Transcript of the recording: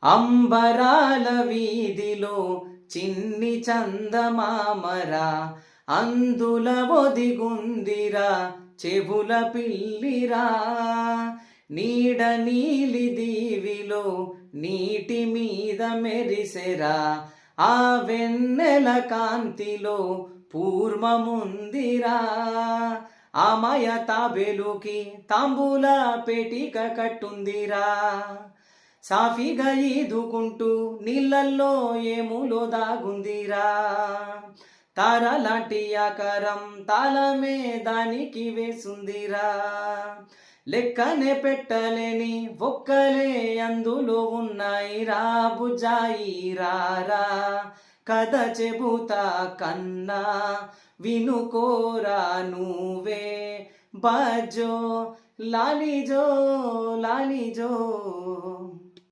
అంబరాల వీధిలో చిన్ని చందమామరా, అందుల ఒదిగుందిరా చెవుల పిల్లిరా. నీడ నీలి దీవిలో నీటి మీద మెరిసెరా, ఆ వెన్నెల కాంతిలో పూర్వముందిరా. ఆమయ తాబెలుకి తాంబూల పేటిక కట్టుందిరా, సాఫీగా ఈదుకుంటూ నీళ్ళల్లో ఏములో దాగుందిరా. తారలాంటి ఆకారం తాళమే దానికి వేసుందిరా, లెక్కనే పెట్టలేని ఒక్కలే అందులో ఉన్నాయిరా. బుజాయి రారా కథ చెబుతా కన్నా, వినుకోరా నువ్వే బజో లాలిజో లాలిజో.